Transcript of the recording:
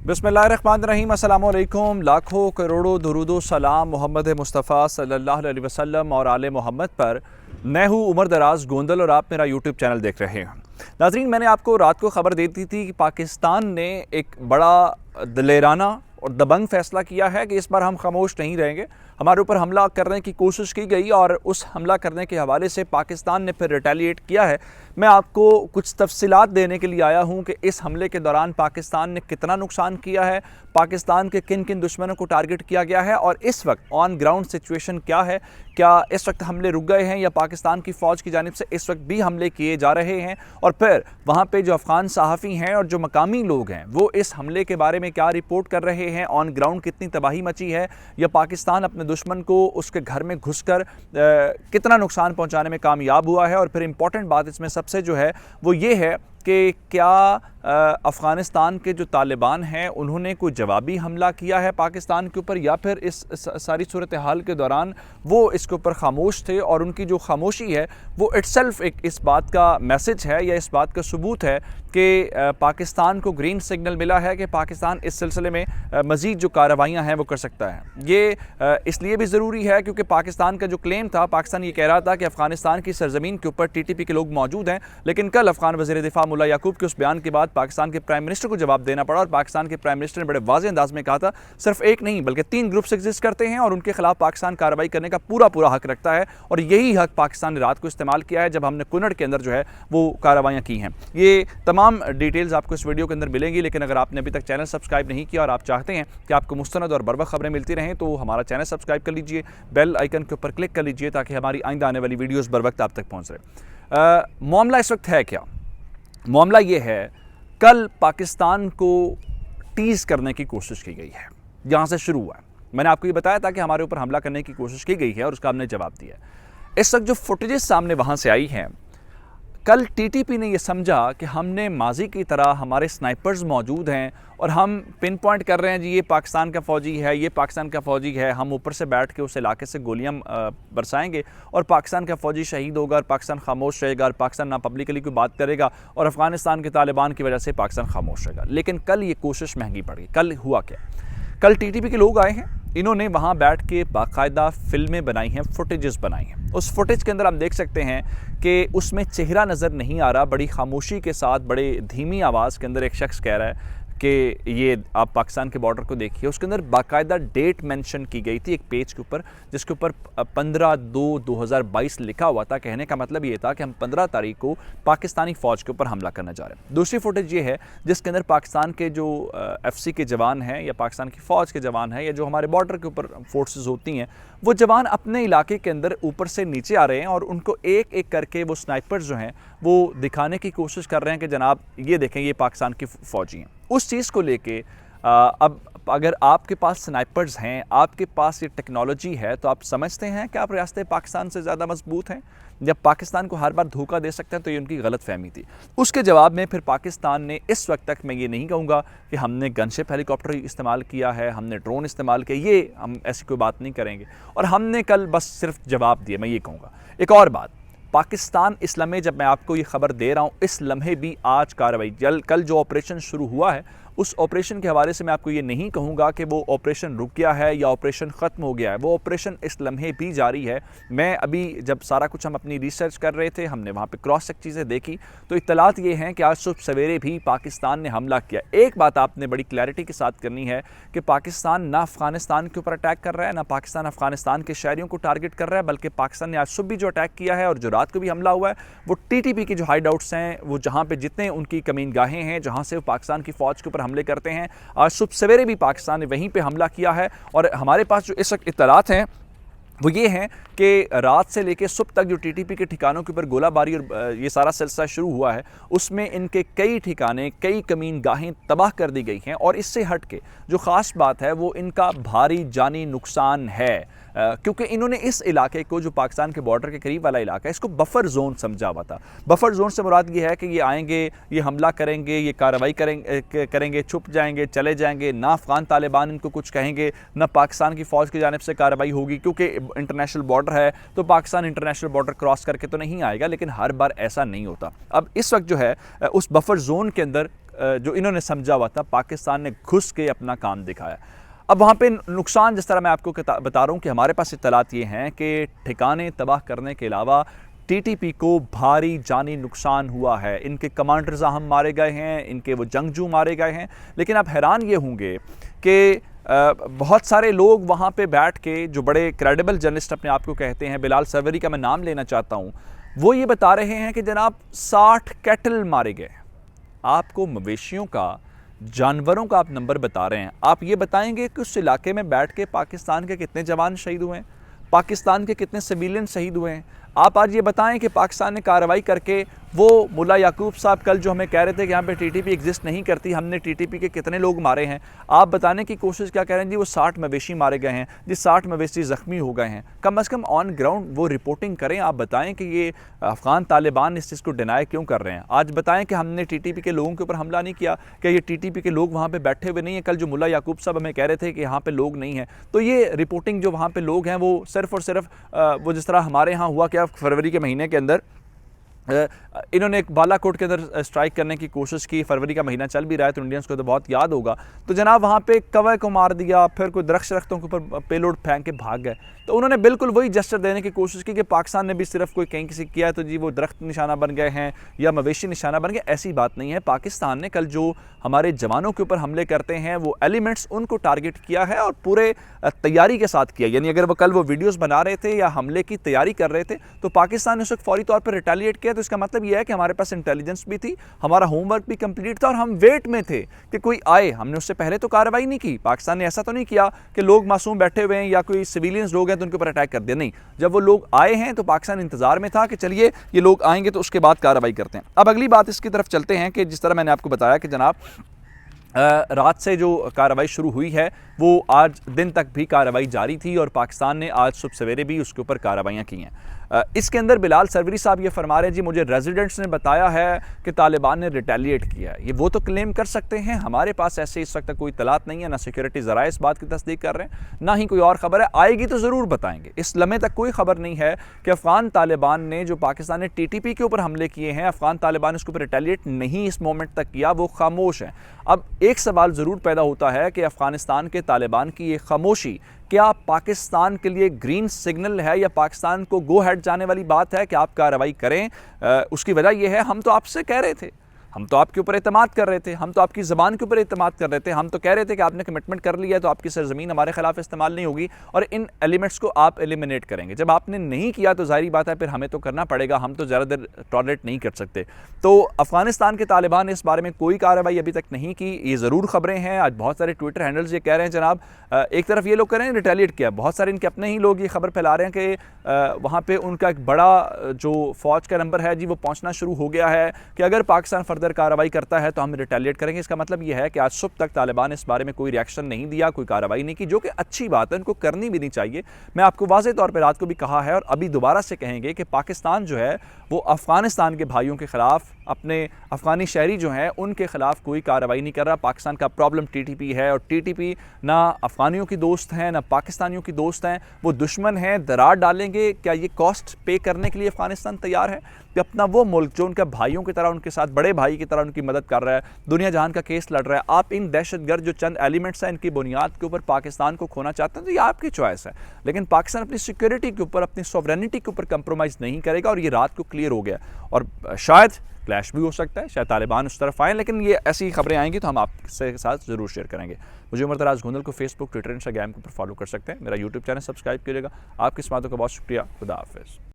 बिस्मिल्लाहिर्रहमानिर्रहीम, अस्सलामु अलैकुम। लाखों करोड़ों दुरूदो सलाम मोहम्मद मुस्तफ़ा सल्लल्लाहु अलैहि वसल्लम और आले मोहम्मद पर। मैं हूँ उमर दराज गोंदल और आप मेरा यूट्यूब चैनल देख रहे हैं। नाज़रीन, मैंने आपको रात को ख़बर दी थी कि पाकिस्तान ने एक बड़ा दलेराना और दबंग फ़ैसला किया है कि इस बार हम खामोश नहीं रहेंगे। हमारे ऊपर हमला करने की कोशिश की गई और उस हमला करने के हवाले से पाकिस्तान ने फिर रिटेलिएट किया है। मैं आपको कुछ तफसीलात देने के लिए आया हूँ कि इस हमले के दौरान पाकिस्तान ने कितना नुकसान किया है, पाकिस्तान के किन किन दुश्मनों को टारगेट किया गया है और इस वक्त ऑन ग्राउंड सिचुएशन क्या है। क्या इस वक्त हमले रुक गए हैं या पाकिस्तान की फ़ौज की जानिब से इस वक्त भी हमले किए जा रहे हैं, और फिर वहाँ पे जो अफ़गान सहाफ़ी हैं और जो मकामी लोग हैं वो इस हमले के बारे में क्या रिपोर्ट कर रहे हैं, ऑन ग्राउंड कितनी तबाही मची है, या पाकिस्तान अपने दुश्मन को उसके घर में घुसकर कितना नुकसान पहुँचाने में कामयाब हुआ है। और फिर इम्पॉर्टेंट बात इसमें सबसे जो है वो ये है कि क्या अफ़गानिस्तान के जो तालिबान हैं उन्होंने कोई जवाबी हमला किया है पाकिस्तान के ऊपर, या फिर इस सारी सूरत हाल के दौरान वो इसके ऊपर खामोश थे और उनकी जो खामोशी है वो इट्सेल्फ एक इस बात का मैसेज है या इस बात का सबूत है कि पाकिस्तान को ग्रीन सिग्नल मिला है कि पाकिस्तान इस सिलसिले में मज़ीद जो कार्रवाइयाँ हैं वो कर सकता है। ये इसलिए भी ज़रूरी है क्योंकि पाकिस्तान का जो क्लेम था, पाकिस्तान ये कह रहा था कि अफ़गानिस्तान की सरजमीन के ऊपर TTP के लोग मौजूद हैं, लेकिन कल अफ़गान वज़ीर दिफ़ा मुल्ला याकूब के उस बयान के बाद पाकिस्तान के प्राइम मिनिस्टर को जवाब देना पड़ा और पाकिस्तान के प्राइम मिनिस्टर ने बड़े वाज़ेह अंदाज में कहा था सिर्फ एक नहीं बल्कि 3 ग्रुप्स एग्जिस्ट करते हैं और उनके खिलाफ पाकिस्तान कार्रवाई करने का पूरा हक रखता है। और यही हक पाकिस्तान ने रात को इस्तेमाल किया है जब हमने कुनड़ के अंदर जो है वो कार्रवाइयाँ की हैं। ये तमाम डिटेल्स आपको इस वीडियो के अंदर मिलेंगी, लेकिन अगर आपने अभी तक चैनल सब्सक्राइब नहीं किया और आप चाहते हैं कि आपको मुस्तनद और बर वक्त खबरें मिलती रहें तो हमारा चैनल सब्सक्राइब कर लीजिए, बेल आइकन के ऊपर क्लिक कर लीजिए ताकि हमारी आइंदा आने वाली वीडियोज़ बर वक्त आप तक पहुँच रहे। मामला इस वक्त है क्या? मामला ये है, कल पाकिस्तान को टीज़ करने की कोशिश की गई है, यहाँ से शुरू हुआ है। मैंने आपको ये बताया था कि हमारे ऊपर हमला करने की कोशिश की गई है और उसका हमने जवाब दिया। इस वक्त जो फुटेजेस सामने वहाँ से आई हैं, कल TTP ने यह समझा कि हमने माजी की तरह हमारे स्नाइपर्स मौजूद हैं और हम पिन पॉइंट कर रहे हैं जी ये पाकिस्तान का फ़ौजी है, ये पाकिस्तान का फ़ौजी है, हम ऊपर से बैठ के उस इलाके से गोलियां बरसाएंगे और पाकिस्तान का फ़ौजी शहीद होगा और पाकिस्तान खामोश रहेगा और पाकिस्तान ना पब्लिकली कोई बात करेगा और अफ़गानिस्तान के तालिबान की वजह से पाकिस्तान खामोश रहेगा। लेकिन कल ये कोशिश महंगी पड़ गई। कल हुआ क्या? कल TTP के लोग आए हैं, इन्होंने वहाँ बैठ के बाकायदा फ़िल्में बनाई हैं, फुटेजेस बनाई हैं। उस फुटेज के अंदर आप देख सकते हैं कि उसमें चेहरा नज़र नहीं आ रहा, बड़ी खामोशी के साथ बड़े धीमी आवाज़ के अंदर एक शख्स कह रहा है कि ये आप पाकिस्तान के बॉर्डर को देखिए। उसके अंदर बाकायदा डेट मेंशन की गई थी एक पेज के ऊपर, जिसके ऊपर 15/2/2022 लिखा हुआ था। कहने का मतलब ये था कि हम 15 तारीख को पाकिस्तानी फ़ौज के ऊपर हमला करने जा रहे हैं। दूसरी फुटेज ये है जिसके अंदर पाकिस्तान के जो FC के जवान हैं या पाकिस्तान की फ़ौज के जवान हैं या जो हमारे बॉर्डर के ऊपर फोर्सेस होती हैं, वो जवान अपने इलाके के अंदर ऊपर से नीचे आ रहे हैं और उनको एक एक करके वो स्नाइपर्स जो हैं वो दिखाने की कोशिश कर रहे हैं कि जनाब ये देखें, ये पाकिस्तान की फ़ौजी हैं। उस चीज़ को लेके अब अगर आपके पास स्नाइपर्स हैं, आपके पास ये टेक्नोलॉजी है, तो आप समझते हैं कि आप रियासत पाकिस्तान से ज़्यादा मजबूत हैं। जब पाकिस्तान को हर बार धोखा दे सकते हैं तो ये उनकी गलत फहमी थी। उसके जवाब में फिर पाकिस्तान ने इस वक्त तक, मैं ये नहीं कहूँगा कि हमने गनशिप हेलीकॉप्टर इस्तेमाल किया है, हमने ड्रोन इस्तेमाल किया, ये हम ऐसी कोई बात नहीं करेंगे और हमने कल बस सिर्फ जवाब दिया, मैं ये कहूँगा। एक और बात, पाकिस्तान इस लम्हे जब मैं आपको ये ख़बर दे रहा हूँ, इस लम्हे भी आज कार्रवाई कल जो ऑपरेशन शुरू हुआ है उस ऑपरेशन के हवाले से मैं आपको ये नहीं कहूँगा कि वो ऑपरेशन रुक गया है या ऑपरेशन ख़त्म हो गया है। वो ऑपरेशन इस लम्हे भी जारी है। मैं अभी जब सारा कुछ हम अपनी रिसर्च कर रहे थे, हमने वहाँ पे क्रॉस चेक चीज़ें देखी तो इत्तलात ये हैं कि आज सुबह सवेरे भी पाकिस्तान ने हमला किया। एक बात आपने बड़ी क्लैरिटी के साथ करनी है कि पाकिस्तान ना अफ़गानिस्तान के ऊपर अटैक कर रहा है, ना पाकिस्तान अफ़गानिस्तान के शहरियों को टारगेट कर रहा है, बल्कि पाकिस्तान ने आज सुबह भी जो अटैक किया है और जो रात को भी हमला हुआ है वो TTP की जो हाइड आउट्स हैं, वो जहाँ पर जितने उनकी कमीनगाहें हैं जहाँ से वो पाकिस्तान की फ़ौज के ऊपर हमले करते हैं, आज सुबह सवेरे भी पाकिस्तान ने वहीं पे हमला किया है। और हमारे पास जो इस वक्त इत्तलात हैं वो ये हैं कि रात से लेकर सुबह तक जो TTP के ठिकानों के ऊपर गोलाबारी और ये सारा सिलसिला शुरू हुआ है उसमें इनके कई ठिकाने, कई कमीन गाहें तबाह कर दी गई हैं। और इससे हट के जो ख़ास बात है वो इनका भारी जानी नुकसान है, क्योंकि इन्होंने इस इलाके को, जो पाकिस्तान के बॉर्डर के करीब वाला इलाका है, इसको बफर जोन समझा हुआ था। बफर जोन से मुराद ये है कि ये आएंगे, ये हमला करेंगे, ये कार्रवाई करेंगे, छुप जाएंगे, चले जाएंगे, ना अफ़गान तालिबान इनको कुछ कहेंगे, ना पाकिस्तान की फ़ौज की जानिब से कार्रवाई होगी, क्योंकि इंटरनेशनल बॉर्डर है तो पाकिस्तान इंटरनेशनल बॉर्डर क्रॉस करके तो नहीं आएगा। लेकिन हर बार ऐसा नहीं होता। अब इस वक्त जो है उस बफर जोन के अंदर जो इन्होंने समझा हुआ था, पाकिस्तान ने घुस के अपना काम दिखाया। अब वहाँ पे नुकसान जिस तरह मैं आपको बता रहा हूँ कि हमारे पास इत्तलात ये हैं कि ठिकाने तबाह करने के अलावा टीटीपी को भारी जानी नुकसान हुआ है। इनके कमांडर्स अहम मारे गए हैं, इनके वो जंगजू मारे गए हैं। लेकिन आप हैरान ये होंगे कि बहुत सारे लोग वहाँ पे बैठ के, जो बड़े क्रेडिबल जर्नलिस्ट अपने आप को कहते हैं, बिलाल सरवरी का मैं नाम लेना चाहता हूँ, वो ये बता रहे हैं कि जनाब 60 कैटल मारे गए। आपको मवेशियों का, जानवरों का आप नंबर बता रहे हैं, आप ये बताएंगे कि उस इलाके में बैठ के पाकिस्तान के कितने जवान शहीद हुए हैं, पाकिस्तान के कितने सिविलियन शहीद हुए हैं। आप आज ये बताएं कि पाकिस्तान ने कार्रवाई करके, वो मुल्ला याकूब साहब कल जो हमें कह रहे थे कि यहाँ पे टीटीपी एग्जिस्ट नहीं करती, हमने टीटीपी के कितने लोग मारे हैं, आप बताने की कोशिश क्या कह रहे हैं जी वो 60 मवेशी मारे गए हैं जी, 60 मवेशी ज़ख्मी हो गए हैं। कम अज़ कम ऑन ग्राउंड वो रिपोर्टिंग करें। आप बताएं कि ये अफ़गान तालिबान इस चीज़ को डिनाई क्यों कर रहे हैं। आज बताएं कि हमने टीटीपी के लोगों के ऊपर हमला नहीं किया, क्या ये टीटीपी के लोग वहाँ पर बैठे हुए नहीं हैं। कल जो मुल्ला याकूब साहब हमें कह रहे थे कि यहाँ पर लोग नहीं हैं, तो ये रिपोर्टिंग जो वहाँ पर लोग हैं वो सिर्फ़ और सिर्फ वो जिस तरह हमारे यहाँ हुआ क्या फरवरी के महीने के अंदर इन्होंने एक बालाकोट के अंदर स्ट्राइक करने की कोशिश की। फरवरी का महीना चल भी रहा है तो इंडियंस को तो बहुत याद होगा। तो जनाब वहाँ पे कौवे को मार दिया, फिर कोई दरख्तों के ऊपर पेलोड फेंक के भाग गए। तो उन्होंने बिल्कुल वही जेस्चर देने की कोशिश की कि पाकिस्तान ने भी सिर्फ कोई कहीं किसी किया है तो जी वो दरख्त निशाना बन गए हैं या मवेशी निशाना बन गए। ऐसी बात नहीं है। पाकिस्तान ने कल जो हमारे जवानों के ऊपर हमले करते हैं वो एलिमेंट्स उनको टारगेट किया है और पूरे तैयारी के साथ किया। यानी अगर वो कल वो वीडियोज़ बना रहे थे या हमले की तैयारी कर रहे थे तो पाकिस्तान ने उस वक्त फौरी तौर पर रिटेलिएट किया। तो इसका मतलब यह है कि हमारे पास इंटेलिजेंस भी थी, हमारा होमवर्क भी कंप्लीट था और हम वेट में थे कि कोई आए। हमने उससे पहले तो कार्रवाई नहीं की। पाकिस्तान ने ऐसा तो नहीं किया कि लोग मासूम बैठे हुए हैं या कोई सिविलियंस लोग हैं तो उनके ऊपर अटैक कर दिया। नहीं, जब वो लोग आए हैं तो पाकिस्तान इंतजार में था कि चलिए ये लोग आएंगे तो उसके बाद कार्रवाई करते हैं। अब अगली बात इसकी तरफ चलते हैं कि जिस तरह मैंने आपको बताया कि जनाब रात से जो कार्रवाई शुरू हुई है वो आज दिन तक भी कार्रवाई जारी थी और पाकिस्तान ने आज सुबह सवेरे भी उसके ऊपर कार्रवाइयाँ की हैं। इसके अंदर बिलाल सरवरी साहब ये फरमा रहे हैं जी मुझे रेजिडेंट्स ने बताया है कि तालिबान ने रिटेलिएट किया है। ये वो तो क्लेम कर सकते हैं, हमारे पास ऐसे इस वक्त कोई तलात नहीं है, ना सिक्योरिटी ज़राए इस बात की तस्दीक कर रहे हैं, ना ही कोई और ख़बर है। आएगी तो ज़रूर बताएंगे। इस लम्हे तक कोई ख़बर नहीं है कि अफ़गान तालिबान ने जो पाकिस्तान ने टीटीपी के ऊपर हमले किए हैं, अफ़गान तालिबान ने उसके ऊपर रिटेलिएट नहीं इस मोमेंट तक किया, वो खामोश हैं। अब एक सवाल ज़रूर पैदा होता है कि अफ़गानिस्तान के तालिबान की ये खामोशी क्या पाकिस्तान के लिए ग्रीन सिग्नल है या पाकिस्तान को गो हेड जाने वाली बात है कि आप कार्रवाई करें। उसकी वजह यह है, हम तो आपसे कह रहे थे, हम तो आपके ऊपर एतमाद कर रहे थे, हम तो आपकी ज़बान के ऊपर एतमाद कर रहे थे, हम तो कह रहे थे कि आपने कमिटमेंट कर लिया तो आपकी सरजमीन हमारे खिलाफ इस्तेमाल नहीं होगी और इन एलिमेंट्स को आप एलिमिनेट करेंगे। जब आपने नहीं किया तो जाहिर बात है फिर हमें तो करना पड़ेगा, हम तो ज़्यादा देर टॉलरेट नहीं कर सकते। तो अफ़गानिस्तान के तालिबान ने इस बारे में कोई कार्रवाई अभी तक नहीं की। ये ज़रूर ख़बरें हैं, आज बहुत सारे ट्विटर हैंडल्स ये कह रहे हैं जनाब एक तरफ ये लोग कह रहे हैं रिटेलिएट किया, बहुत सारे इनके अपने ही लोग ये खबर फैला रहे हैं कि वहाँ पर उनका एक बड़ा जो फ़ौज का नंबर है जी वो पहुँचना शुरू हो गया है कि अगर पाकिस्तान फर्दर कार्रवाई करता है तो हम रिटेलिएट करेंगे। इसका मतलब यह है कि आज सुबह तक तालिबान इस बारे में कोई रिएक्शन नहीं दिया, कोई कार्रवाई नहीं की, जो कि अच्छी बात है, उनको करनी भी नहीं चाहिए। मैं आपको वाज़ेह तौर पर रात को भी कहा है और अभी दोबारा से कहेंगे कि पाकिस्तान जो है वो अफ़गानिस्तान के भाइयों के ख़िलाफ़, अपने अफ़गानी शहरी जो हैं उनके ख़िलाफ़ कोई कार्रवाई नहीं कर रहा। पाकिस्तान का प्रॉब्लम टीटीपी है और टीटीपी ना अफ़गानियों की दोस्त हैं ना पाकिस्तानियों की दोस्त हैं, वो दुश्मन हैं, दरार डालेंगे। क्या ये कॉस्ट पे करने के लिए अफ़गानिस्तान तैयार है कि अपना वो मुल्क जो उनके भाइयों की तरह, उनके साथ बड़े भाई की तरह उनकी मदद कर रहा है, दुनिया जहान का केस लड़ रहा है, आप इन दहशतगर्द जो चंद एलिमेंट्स हैं इनकी बुनियाद के ऊपर पाकिस्तान को खोना चाहते हैं तो ये आपकी चॉइस है। लेकिन पाकिस्तान अपनी सिक्योरिटी के ऊपर, अपनी सॉवरेनिटी के ऊपर कंप्रोमाइज़ नहीं करेगा और ये रात को क्लियर हो गया। और शायद क्लैश भी हो सकता है, शायद तालिबान उस तरफ आए, लेकिन ये ऐसी खबरें आएंगी तो हम आपके साथ ज़रूर शेयर करेंगे। मुझे उमर दराज गोंदल को फेसबुक, ट्विटर, इंस्टाग्राम के ऊपर फॉलो कर सकते हैं। मेरा यूट्यूब चैनल सब्सक्राइब कीजिएगा। आपकी इस बातों का बहुत शुक्रिया। खुदा हाफिज़।